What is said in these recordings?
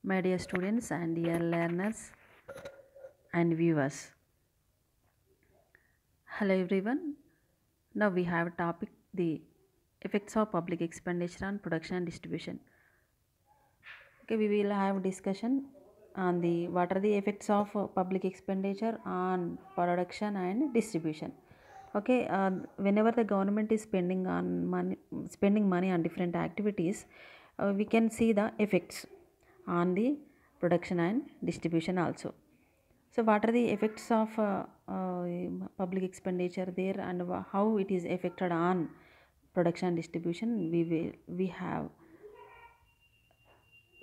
My dear students and dear learners and viewers. Hello everyone. Now we have a topic the effects of public expenditure on production and distribution. Okay, we will have discussion on the what are the effects of public expenditure on production and distribution. Okay, whenever the government is spending money on different activities, we can see the effects on the production and distribution also. So, what are the effects of public expenditure there, and how it is affected on production and distribution? We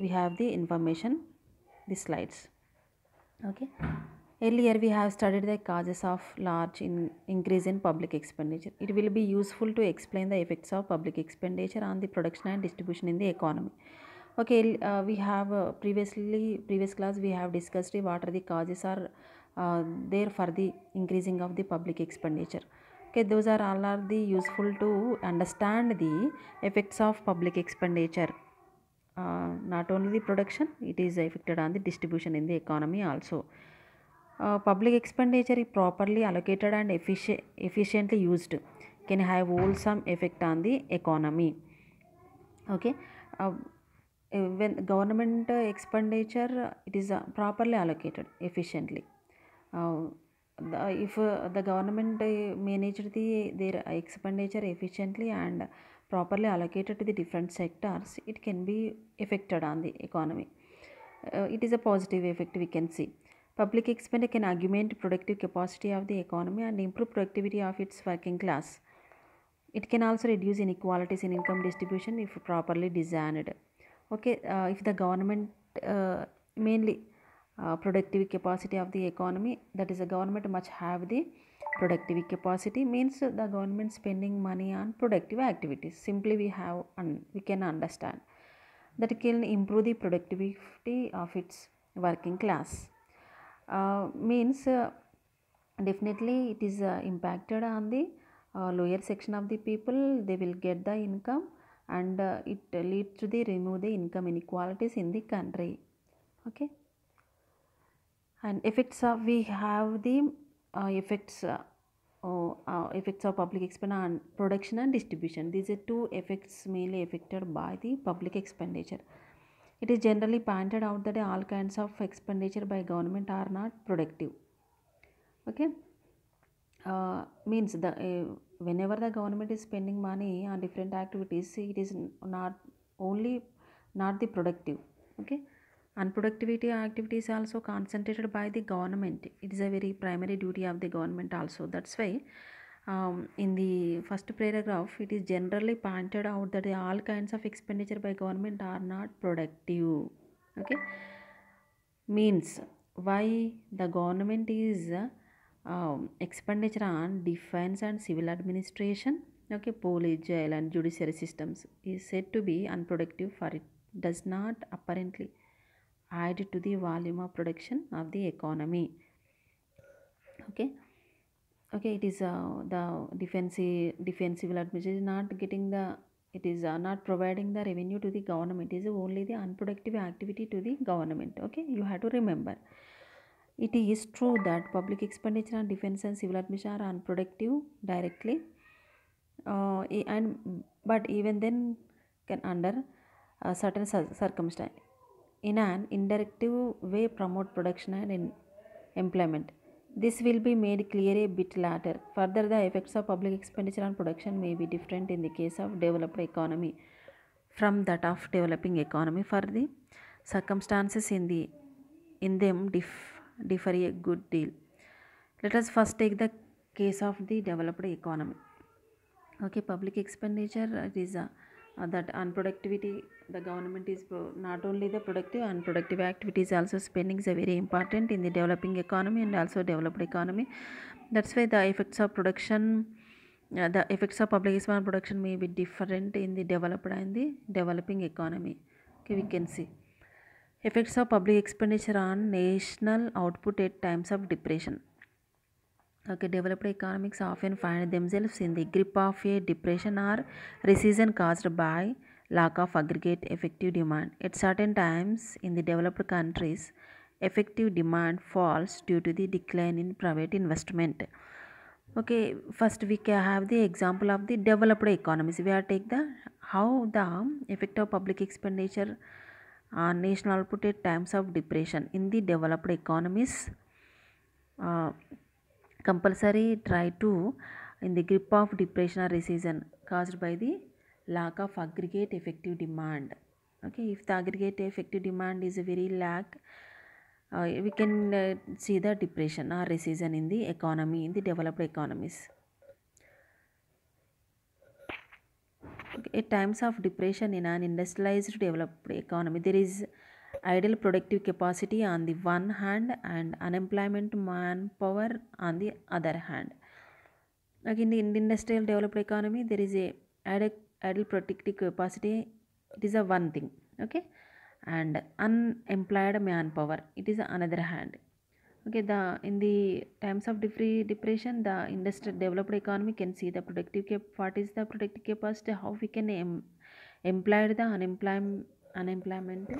have the information, the slides. Okay. Earlier we have studied the causes of large increase in public expenditure. It will be useful to explain the effects of public expenditure on the production and distribution in the economy. Okay, we have previous class we have discussed what are the causes are there for the increasing of the public expenditure. Okay, those are all are the useful to understand the effects of public expenditure. Not only the production, it is affected on the distribution in the economy also. Public expenditure is properly allocated and efficiently used can have wholesome effect on the economy. Okay. uh, when government expenditure it is properly allocated efficiently, uh, if the government managed their expenditure efficiently and properly allocated to the different sectors, it can be affected on the economy. It is a positive effect we can see. Public expenditure can augment productive capacity of the economy and improve productivity of its working class. It can also reduce inequalities in income distribution if properly designed. Okay, if the government mainly productive capacity of the economy, that is the government must have the productive capacity, means the government spending money on productive activities. Simply we can understand that can improve the productivity of its working class. Means definitely it is impacted on the lower section of the people. They will get the income, and it leads to the remove the income inequalities in the country. Okay, and effects of we have the effects of public expenditure on production and distribution. These are two effects mainly affected by the public expenditure. It is generally pointed out that all kinds of expenditure by government are not productive. Okay, means the whenever the government is spending money on different activities, it is not only not the productive. Okay, unproductivity activities also concentrated by the government. It is a very primary duty of the government also. That's why in the first paragraph it is generally pointed out that all kinds of expenditure by government are not productive. Okay, means why the government is expenditure on defense and civil administration, okay, police, jail and judiciary systems is said to be unproductive, for it does not apparently add to the volume of production of the economy. Okay, okay, it is the defensive administration is not getting the, it is not providing the revenue to the government, it is only the unproductive activity to the government. Okay, you have to remember. It is true that public expenditure on defense and civil administration are unproductive directly, and but even then can under certain circumstance in an indirect way promote production and employment. This will be made clear a bit later. Further, the effects of public expenditure on production may be different in the case of developed economy from that of developing economy, for the circumstances in them differ a good deal. Let us first take the case of the developed economy. Okay, public expenditure, it is that unproductivity, the government is not only the productive, unproductive activities also spending is a very important in the developing economy and also developed economy. That's why the effects of production, the effects of public expenditure on production may be different in the developed and the developing economy. Okay, we can see effects of public expenditure on national output at times of depression. Okay, developed economics often find themselves in the grip of a depression or recession caused by lack of aggregate effective demand. At certain times in the developed countries, effective demand falls due to the decline in private investment. Okay, first we can have the example of the developed economies. We are take the how the effect of public expenditure on national output at times of depression in the developed economies. Uh, Compulsory try to in the grip of depression or recession caused by the lack of aggregate effective demand. Okay, if the aggregate effective demand is very lack, we can see the depression or recession in the economy in the developed economies. Okay, at times of depression in an industrialized developed economy, there is idle productive capacity on the one hand and unemployment manpower on the other hand. Like in the industrial developed economy, there is a idle productive capacity. It is a one thing, okay, and unemployed manpower. It is another hand. Okay, the in the times of depression, the industrial developed economy can see the productive what is the productive capacity, how we can employ the unemployment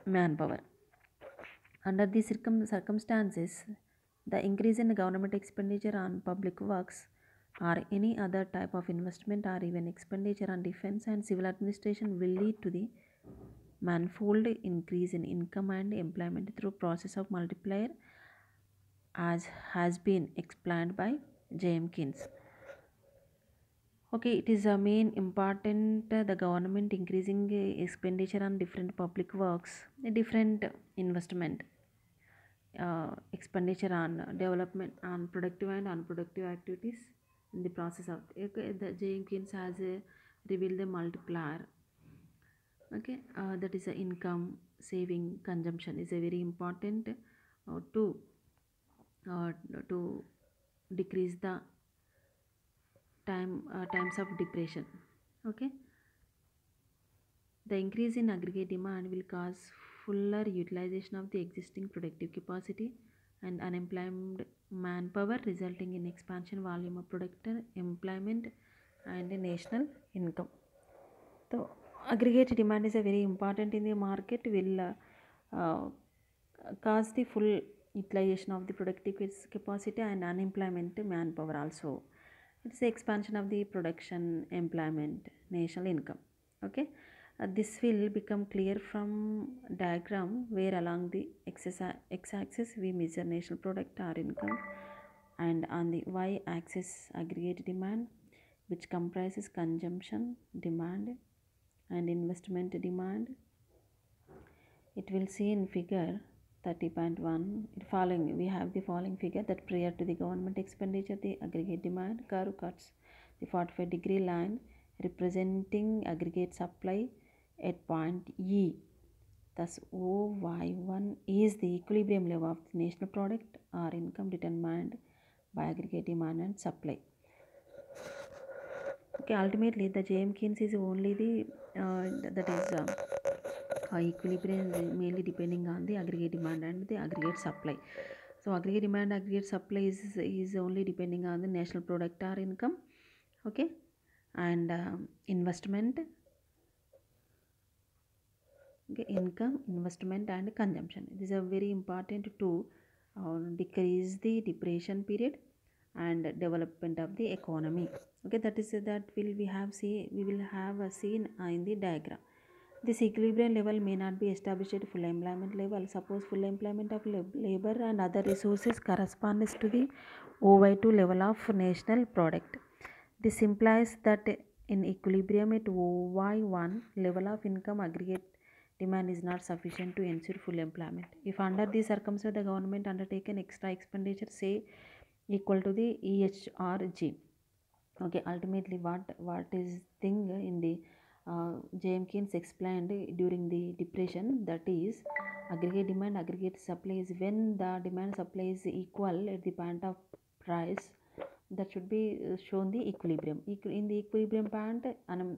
manpower. Under these circumstances, the increase in government expenditure on public works or any other type of investment or even expenditure on defense and civil administration will lead to the manifold increase in income and employment through process of multiplier, as has been explained by J.M. Keynes. Okay, it is a main important the government increasing expenditure on different public works, different investment, expenditure on development on productive and unproductive activities in the process of okay, the Jenkins has revealed the multiplier. Okay, that is a income saving consumption is a very important to uh, to decrease the times of depression. Okay, the increase in aggregate demand will cause fuller utilization of the existing productive capacity and unemployed manpower, resulting in expansion volume of productive employment and national income. So, aggregate demand is a very important in the market. Will cause the full utilization of the productive capacity and unemployment manpower also. It's the expansion of the production, employment, national income. Okay, this will become clear from diagram where along the x-axis we measure national product or income, and on the y-axis aggregate demand, which comprises consumption demand and investment demand. It will see in figure 30.1 following we have the following figure that prior to the government expenditure the aggregate demand curve cuts the 45-degree line representing aggregate supply at point E. Thus OY1 is the equilibrium level of the national product or income determined by aggregate demand and supply. Okay, ultimately the J.M. Keynes is only the that is equilibrium mainly depending on the aggregate demand and the aggregate supply. So aggregate demand, aggregate supply is only depending on the national product or income. Okay, and investment, okay, income, investment and consumption. These are very important to decrease the depression period and development of the economy. Okay, that will we will have a seen in the diagram. This equilibrium level may not be established at full employment level. Suppose full employment of labor and other resources corresponds to the OY2 level of national product. This implies that in equilibrium at OY1 level of income aggregate demand is not sufficient to ensure full employment. If under these circumstances the government undertaken extra expenditure say equal to the EHRG. Okay, ultimately what is thing in the J.M. Keynes explained during the depression, that is aggregate demand aggregate supply is when the demand supply is equal at the point of price, that should be shown the equilibrium. In the equilibrium point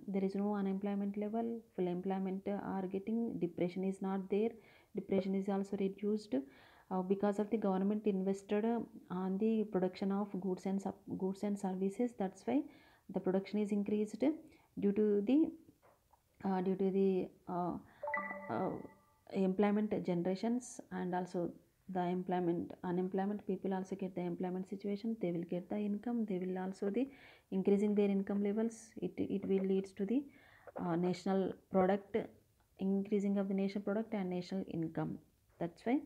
there is no unemployment level, full employment are getting, depression is not there, depression is also reduced because of the government invested on the production of goods and services. That's why the production is increased due to the due to the uh, employment generations, and also the employment unemployment people also get the employment situation, they will get the income, they will also the increasing their income levels, it will leads to the national product, increasing of the national product and national income. That's why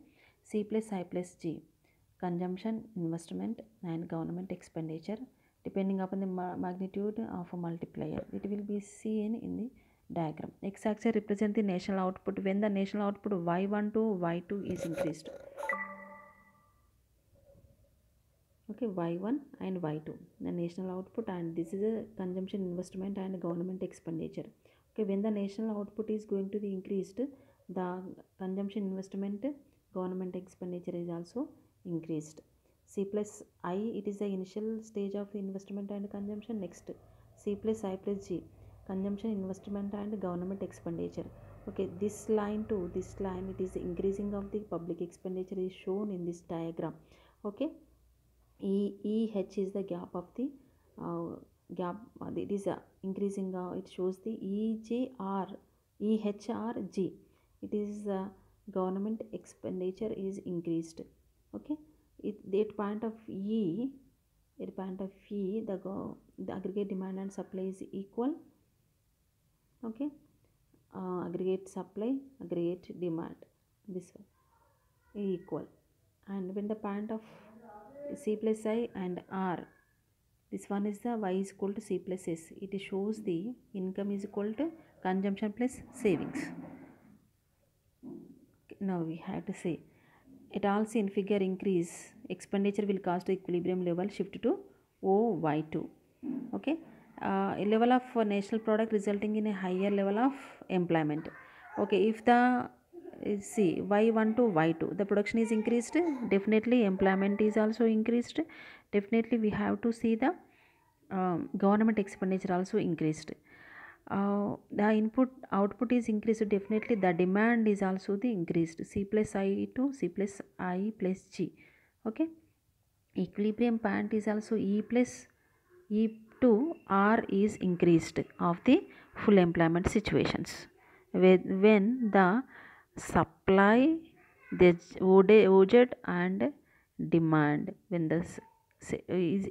C plus I plus G, consumption, investment and government expenditure, depending upon the magnitude of a multiplier, it will be seen in the diagram. X-axis represent the national output when the national output Y1 to Y2 is increased. Okay, Y1 and Y2, the national output, and this is a consumption, investment and government expenditure. Okay, when the national output is going to be increased, the consumption, investment, government expenditure is also increased. C plus I, it is the initial stage of the investment and consumption. Next, C plus I plus G, consumption, investment and government expenditure. Okay, this line to this line, it is the increasing of the public expenditure is shown in this diagram. Okay, EH is the gap of the gap, it is increasing, it shows the EHRG, it is government expenditure is increased. Okay, at point of E, the aggregate demand and supply is equal. Okay, aggregate supply, aggregate demand, this one equal, and when the point of C plus I and R, this one is the Y is equal to C plus S, it shows the income is equal to consumption plus savings. Now we have to say it also in figure increase, expenditure will cause to equilibrium level shift to OY2. Okay, a level of national product resulting in a higher level of employment. Okay, if the see Y1 to Y2 the production is increased, definitely employment is also increased, definitely we have to see the government expenditure also increased. The input output is increased, definitely the demand is also the increased. C plus I to C plus I plus G. Okay, equilibrium point is also E plus E to R is increased of the full employment situations when the supply, the OJ and demand, when the is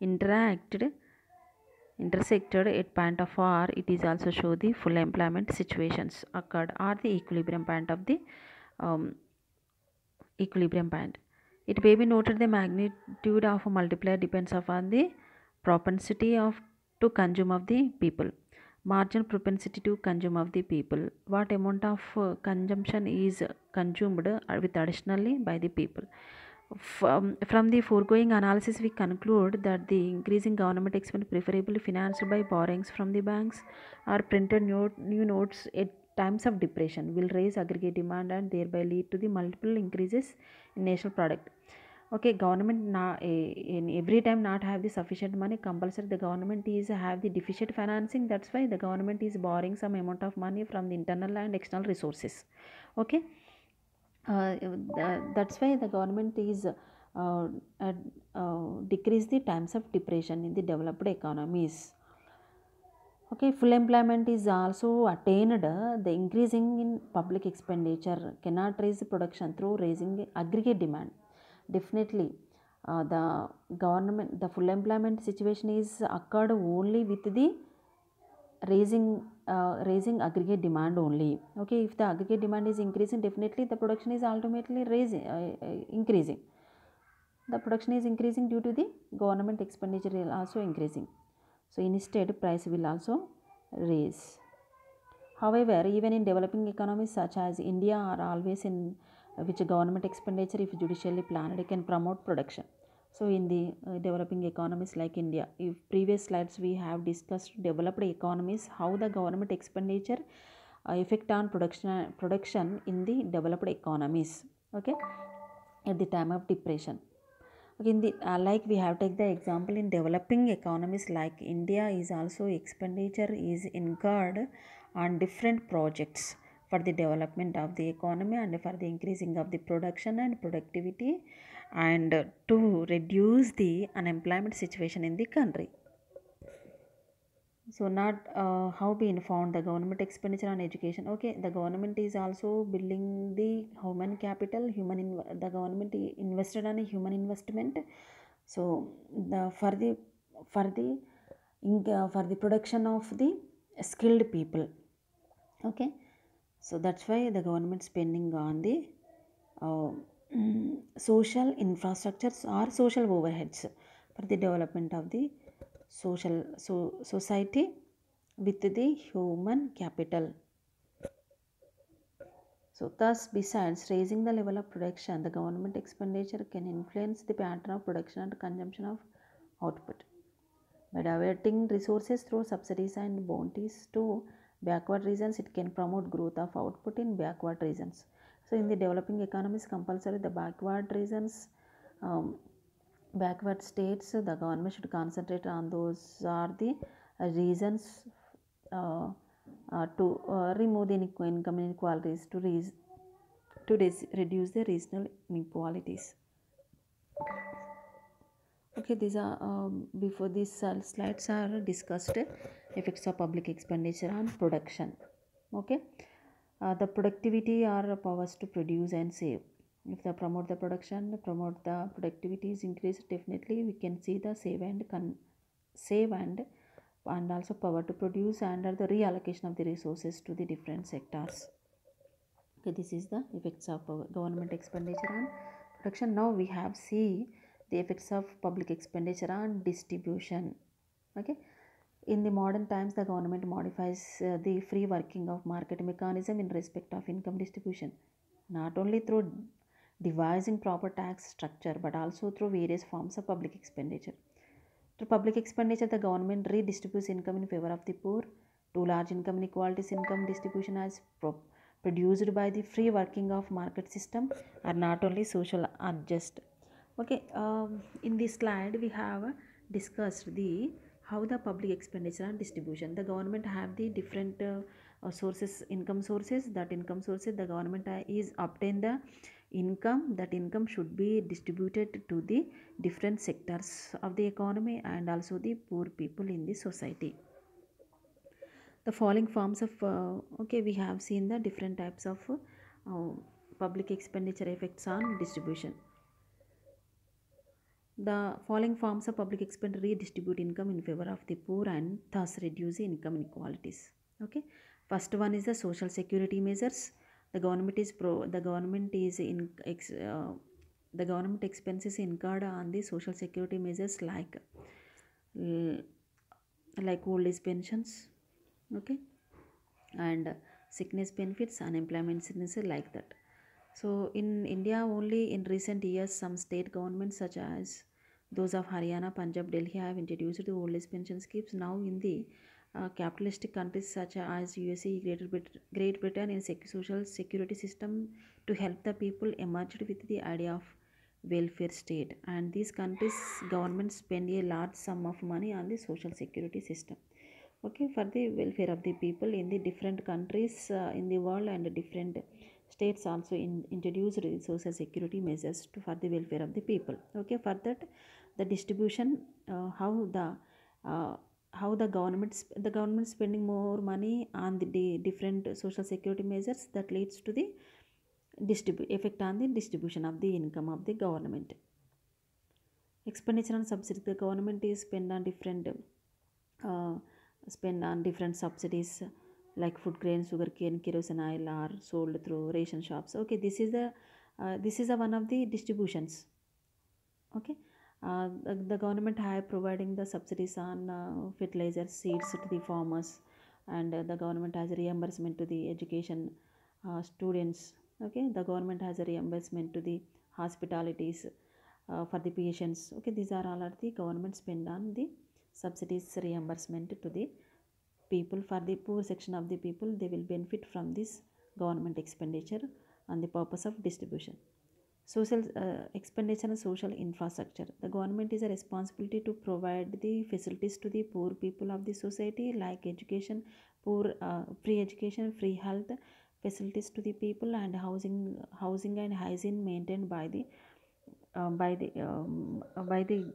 interacted intersected at point of R, it is also show the full employment situations occurred or the equilibrium point of the um, equilibrium point. It may be noted the magnitude of a multiplier depends upon the propensity of to consume of the people. Marginal propensity to consume of the people. What amount of consumption is consumed with additionally by the people. From the foregoing analysis, we conclude that the increasing government expense preferably financed by borrowings from the banks or printed new notes at times of depression will raise aggregate demand and thereby lead to the multiple increases in national product. Okay, government in every time not have the sufficient money, compulsory the government is have the deficit financing, that's why the government is borrowing some amount of money from the internal and external resources. Okay, that's why the government is decrease the times of depression in the developed economies. Okay, full employment is also attained. The increasing in public expenditure cannot raise the production through raising aggregate demand. Definitely, the full employment situation is occurred only with the raising aggregate demand only. Okay, if the aggregate demand is increasing, definitely the production is ultimately increasing. The production is increasing due to the government expenditure is also increasing. So instead price will also raise. However, even in developing economies such as India are always in which government expenditure, if judicially planned, can promote production. So in the developing economies like India, if previous slides we have discussed developed economies, how the government expenditure effect on production in the developed economies. Okay, at the time of depression. Okay, in the like we have take the example in developing economies like India is also expenditure is incurred on different projects for the development of the economy and for the increasing of the production and productivity and to reduce the unemployment situation in the country. So not how being found the government expenditure on education. Okay, the government is also building the human capital, the government invested on a human investment. So the for the production of the skilled people. Okay, so that's why the government spending on the uh, social infrastructures or social overheads for the development of the society with the human capital. So thus, besides raising the level of production, the government expenditure can influence the pattern of production and consumption of output. By diverting resources through subsidies and bounties to backward regions, it can promote growth of output in backward regions. So, in the developing economies, compulsory the um, backward states, the government should concentrate on those are the reasons to remove the income inequalities to reduce the regional inequalities. Okay, these are before these slides are discussed effects of public expenditure on production. Okay, the productivity are powers to produce and save. If they promote the production, promote the productivity is increased, definitely we can see the save and also power to produce and the reallocation of the resources to the different sectors. Okay, this is the effects of government expenditure on production. Now we have see the effects of public expenditure on distribution. Okay, in the modern times the government modifies the free working of market mechanism in respect of income distribution, not only through devising proper tax structure but also through various forms of public expenditure. Through public expenditure, the government redistributes income in favor of the poor. Too large income inequalities, income distribution as produced by the free working of market system are not only social unjust. Okay, in this slide we have discussed the how the public expenditure and distribution. The government have the different sources, income sources. That income sources the government is obtain the income. That income should be distributed to the different sectors of the economy and also the poor people in the society. The following forms of okay, we have seen the different types of public expenditure effects on distribution. The following forms of public expenditure redistribute income in favor of the poor and thus reduce the income inequalities. Okay, first one is the social security measures. The government is the government expenses incurred on the social security measures l- like old age pensions, okay, and sickness benefits, unemployment sickness like that. So in India, only in recent years, some state governments such as those of Haryana, Punjab, Delhi have introduced the old age pension schemes. Now in the capitalistic countries such as USA, Great Britain, in social security system to help the people emerged with the idea of welfare state, and these countries governments spend a large sum of money on the social security system, okay, for the welfare of the people in the different countries in the world, and different states also introduced social security measures for the welfare of the people. Okay, for that the distribution, uh, how the government spending more money on the different social security measures, that leads to the effect on the distribution of the income of the government. Expenditure on subsidies, the government is uh, spend on different subsidies like food grain, sugar cane, kerosene oil are sold through ration shops. Okay, this is a one of the distributions. Okay, the government have providing the subsidies on fertilizer seeds to the farmers, and the government has a reimbursement to the education students. Okay, the government has a reimbursement to the hospitalities for the patients. Okay, these are all are the government spend on the subsidies reimbursement to the people. For the poor section of the people, they will benefit from this government expenditure on the purpose of distribution. Social expenditure and social infrastructure. The government is a responsibility to provide the facilities to the poor people of the society, like education, free education, free health facilities to the people, and housing and hygiene maintained by the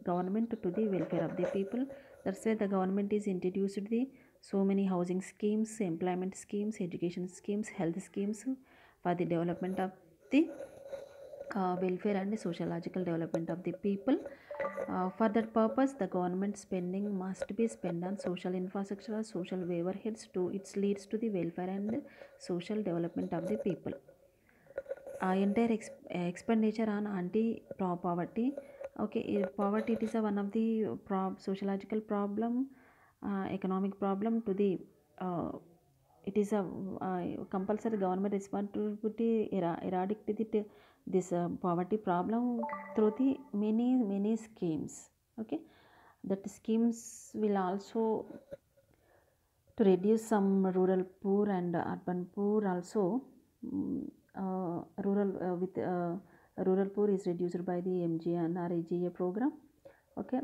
government to the welfare of the people. That's why the government is introduced the so many housing schemes, employment schemes, education schemes, health schemes for the development of the welfare and sociological development of the people. For that purpose, the government spending must be spent on social infrastructure or social overheads to it leads to the welfare and social development of the people. Entire expenditure on poverty. Okay, poverty, it is one of the sociological problem, economic problem to the it is a compulsory government responsibility eradicate this poverty problem through the many schemes. Okay, that schemes will also to reduce some rural poor and urban poor also. Rural with rural poor is reduced by the MGNREGA program. Okay,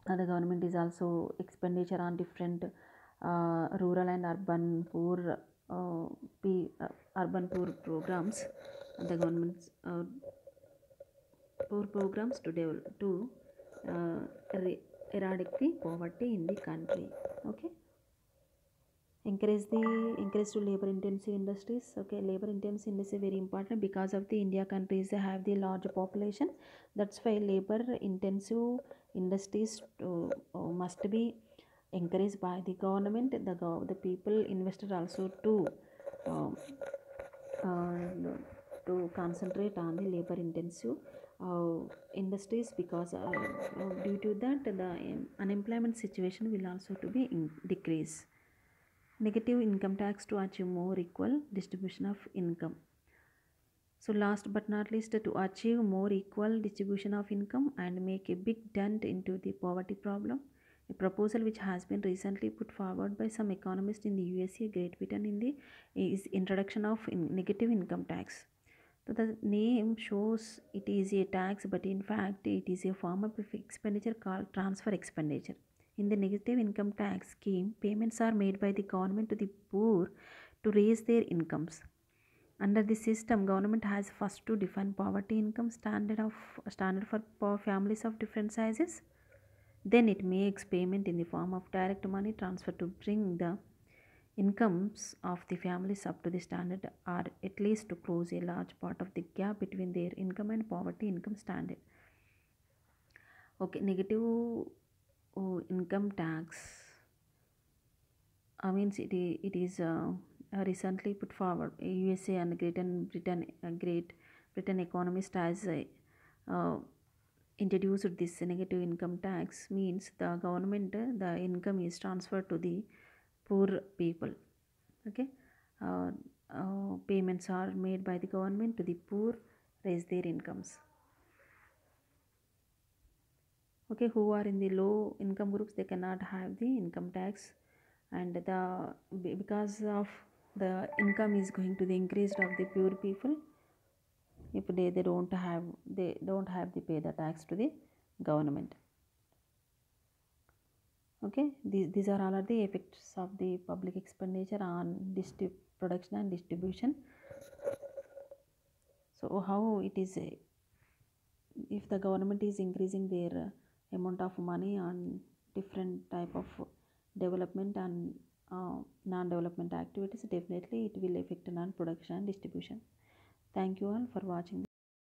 and the government is also expenditure on different rural and urban poor urban poor programs. The government's poor programs to develop to uh, eradicate the poverty in the country. Okay, encourage to labor intensive industries. Okay, labor intensive industry very important because of the India countries they have the large population. That's why labor intensive industries must be encouraged by the government. The people invested also um, uh, to concentrate on the labor intensive industries, because due to that the unemployment situation will also to be decrease. Negative income tax to achieve more equal distribution of income. So last but not least, to achieve more equal distribution of income and make a big dent into the poverty problem, a proposal which has been recently put forward by some economists in the USA, Great Britain, is introduction of negative income tax. So the name shows it is a tax, but in fact it is a form of expenditure called transfer expenditure. In the negative income tax scheme, payments are made by the government to the poor to raise their incomes. Under this system, government has first to define poverty income standard for poor families of different sizes. Then it makes payment in the form of direct money transfer to bring the incomes of the families up to the standard, or at least to close a large part of the gap between their income and poverty income standard. Okay, negative income tax means it is recently put forward. USA and Great Britain economist has uh, introduced this negative income tax. Means the government the income is transferred to the poor people. Okay, uh, payments are made by the government to the poor, raise their incomes. Okay, who are in the low income groups, they cannot have the income tax, and because of the income is going to the increase of the poor people, if they don't have to pay the tax to the government. Okay, these are all are the effects of the public expenditure on production and distribution. So how it is if the government is increasing their amount of money on different type of development and non-development activities, definitely it will affect non production and distribution. Thank you all for watching.